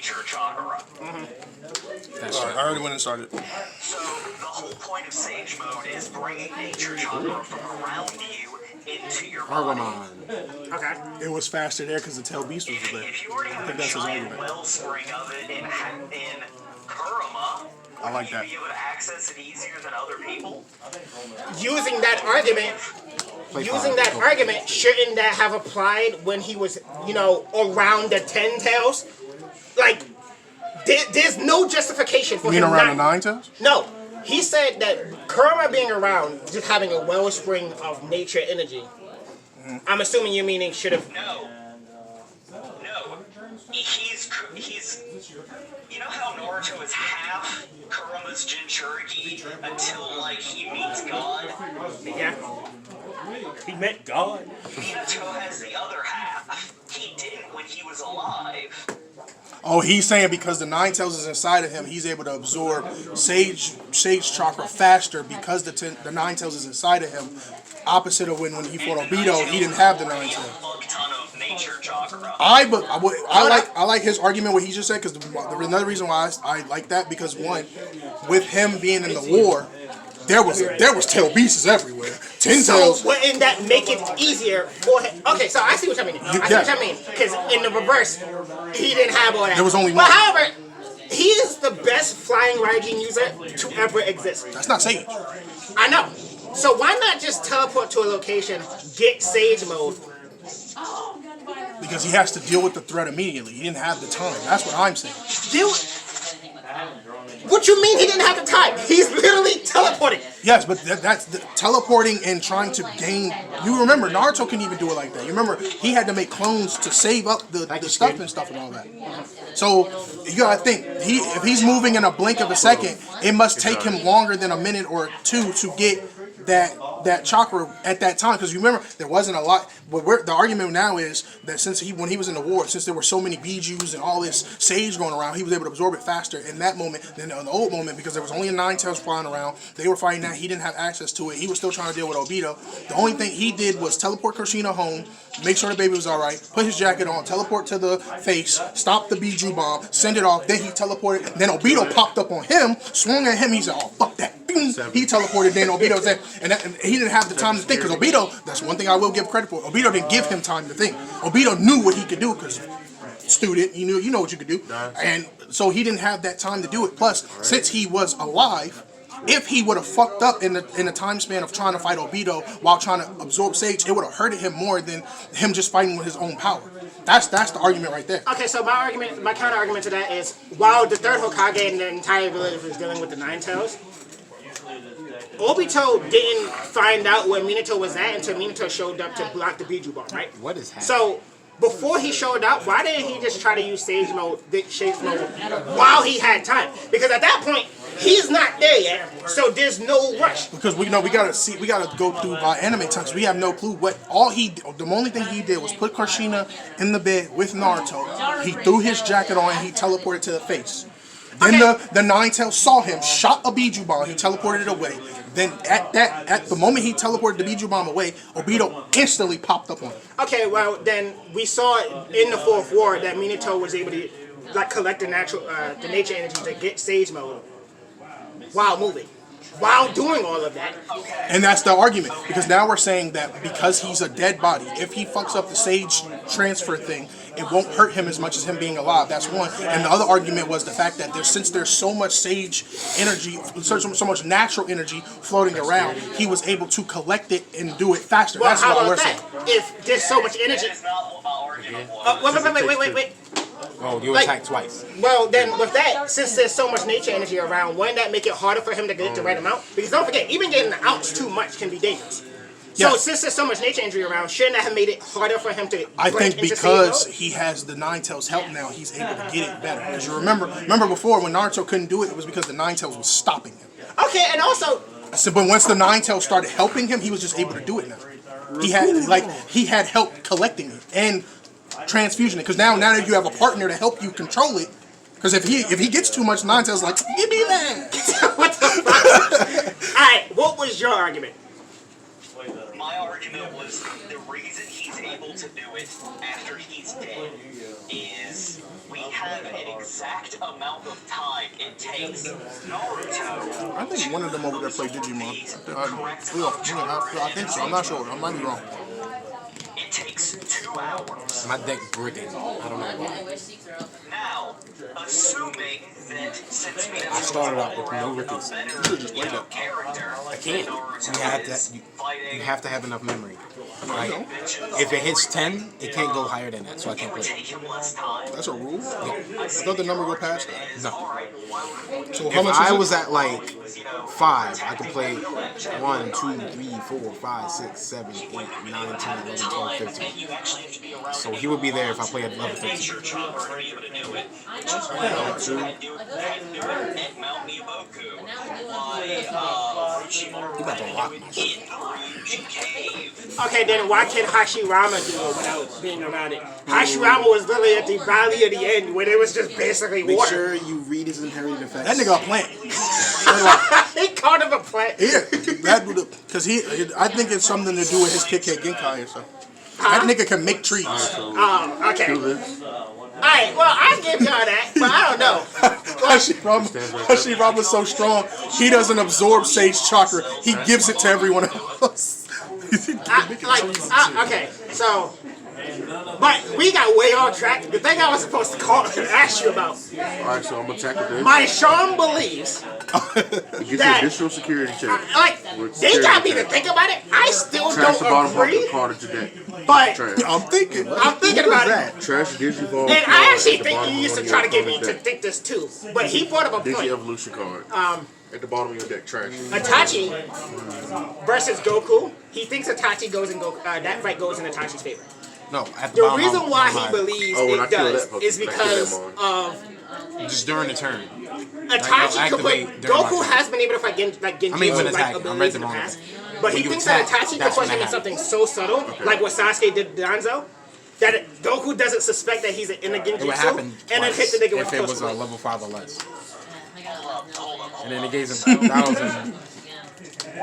nature chakra. That's right. I already went and started. So the whole point of Sage Mode is bringing nature chakra from around you into your body. Okay. It was faster there because the tail beast was there. If you already have a giant wellspring of it in Kurama, I like that. would you be able to access it easier than other people? Using that argument, shouldn't that have applied when he was, you know, around the 10 tails? Like, there's no justification for you him mean around not, the 9 tails? No. He said that Kurama being around, just having a wellspring of nature energy. I'm assuming you meaning should have. No. He's. You know how Naruto is half Kurama's Jinchuriki until like he meets God? Yeah. He met God. Minato has the other half. He didn't when he was alive. Oh, he's saying because the 9 tails is inside of him, he's able to absorb Sage chakra faster because the 9 tails is inside of him. Opposite of when he fought Obito, he didn't have the 9 tails. I like his argument what he just said because another reason why I like that because one, with him being in the war, there was tail beasts everywhere. 10 tails. So wouldn't that make it easier for him? Okay, so I see what I mean. Because in the reverse, he didn't have all that. There was only one. one. But however, he is the best flying Raijin user to ever exist. That's not Sage. I know. So why not just teleport to a location, get Sage mode? Because he has to deal with the threat immediately. He didn't have the time. That's what I'm saying. What you mean he didn't have the time? He's literally teleporting. Yes, but that's the teleporting and trying to gain. You remember, Naruto couldn't even do it like that. You remember, he had to make clones to save up the stuff and stuff and all that. So, you gotta think, if he's moving in a blink of a second, it must take him longer than a minute or two to get that chakra at that time, because you remember there wasn't a lot. But the argument now is that when he was in the war, since there were so many bijus and all this sage going around, he was able to absorb it faster in that moment than in the old moment because there was only 9 tails flying around. They were fighting that. He didn't have access to it. He was still trying to deal with Obito. The only thing he did was teleport Kushina home, make sure the baby was all right, put his jacket on, teleport to the face, stop the biju bomb, send it off. Then he teleported. Then Obito popped up on him, swung at him. He said, "Oh fuck that!" He teleported. Then Obito said, and he didn't have the time to think because Obito. That's one thing I will give credit for. Obito didn't give him time to think. Obito knew what he could do because student, you know what you could do, and so he didn't have that time to do it. Plus, since he was alive. If he would have fucked up in the time span of trying to fight Obito while trying to absorb Sage, it would have hurted him more than him just fighting with his own power. That's the argument right there. Okay, so my counter argument to that is, while the third Hokage and the entire village was dealing with the 9 tails, Obito didn't find out where Minato was at until Minato showed up to block the Biju Bomb, right? What is happening? So, before he showed up, why didn't he just try to use Sage mode while he had time? Because at that point, he's not there yet, so there's no rush. Because we gotta go through by anime times. We have no clue what the only thing he did was put Kushina in the bed with Naruto. He threw his jacket on and he teleported to the face. Then the 9 tails saw him, shot a Biju bomb, he teleported it away. Then at the moment he teleported the Biju bomb away, Obito instantly popped up on him. Okay, well then we saw in the 4th war that Minato was able to collect the nature energy to get Sage mode while moving, while doing all of that. And that's the argument, because now we're saying that because he's a dead body, if he fucks up the Sage transfer thing, it won't hurt him as much as him being alive. That's one. And the other argument was the fact that since there's so much Sage energy, so much natural energy floating around, he was able to collect it and do it faster. Well, that's how what about we're that? saying. If there's so much energy... Wait. Oh, you attacked twice. Well, then with that, since there's so much nature energy around, wouldn't that make it harder for him to get the right amount? Because don't forget, even getting an ounce too much can be dangerous. So since there's so much nature energy around, shouldn't that have made it harder for him to? I think because he has the 9 tails help now, he's able to get it better. Because you remember before when Naruto couldn't do it, it was because the 9 tails was stopping him. Okay, and also. But once the 9 tails started helping him, he was just able to do it now. He had help collecting it and transfusion it. Because now that you have a partner to help you control it. Because if he gets too much, 9 tails like, give me that. What the fuck? All right, what was your argument? My argument was the reason he's able to do it after he's dead is we have an exact amount of time it takes Naruto. I think one of them over there played Digimon. I think so. I'm not sure. I might be wrong. It takes 2 hours. My deck bricking. I don't know why. Now, assuming that since we have I started out with no rookies. character, I can't. You have to have enough memory. Right? If it hits 10, it can't go higher than that, so I can't play it. That's a rule? I thought the number go past that. No. So how If much I is was it? at like 5, I could play 1, 2, 3, 4, 5, 6, 7, 8, 9, 10, 11, 12, 15. So he would be there if I played at level 15. You about to lock my shit. Okay, then why can Hashirama do it without being around it? Hashirama was literally at the valley of the end where there was just basically Make water. sure you read his inherited effects. That nigga a plant. He called him a plant. Yeah, that because I think it's something to do with his Kit Kat Genkai or something. That nigga can make trees. Okay. Alright, well, I give y'all that, but I don't know. Hashirama's so strong, he doesn't absorb Sage Chakra. He gives it to everyone else. Okay, so, but we got way off track. The thing I was supposed to call and ask you about. Alright, so I'm gonna tackle this. My Sean believes It gives you that, additional security check. They got me to think about it. I still Trash the bottom don't half of agree, the card of your deck. but Trash. I'm thinking about it. Trash Digivolve. And I card actually at the think bottom you of used to one of try to your get me to opponent's deck. think this too. But he brought up a point. Digi-Evolution card. At the bottom of your deck, trash. Itachi versus Goku. He thinks Itachi goes in Goku. That fight goes in Itachi's favor. No, at the The bottom reason of why my- he believes when I it kill does that Pokemon, is I kill because that of just during the turn. Itachi could activate put, during my Goku turn. has been able to fight Genjutsu I mean, when like attacking, I read abilities the in the wrong past. thing. But When he you thinks attack, that Itachi could that's put when him in that something so subtle, like what Sasuke did to Danzo, that Goku doesn't suspect that he's in a It would Genjutsu, happen and then hit the nigga with if a it was close a blade. level 5 or less. And then it gave him 1,000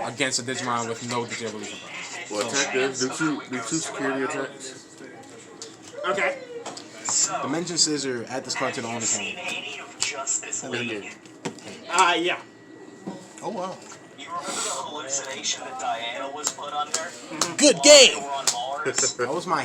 against a Digimon with no Digi-Evolution. Well, attack this. Do two security attacks. Okay. Dimension Scissor, add this card to the owner's hand. Yeah. Oh wow. You remember the hallucination that Diana was put under? Good game. They were on Mars? That was my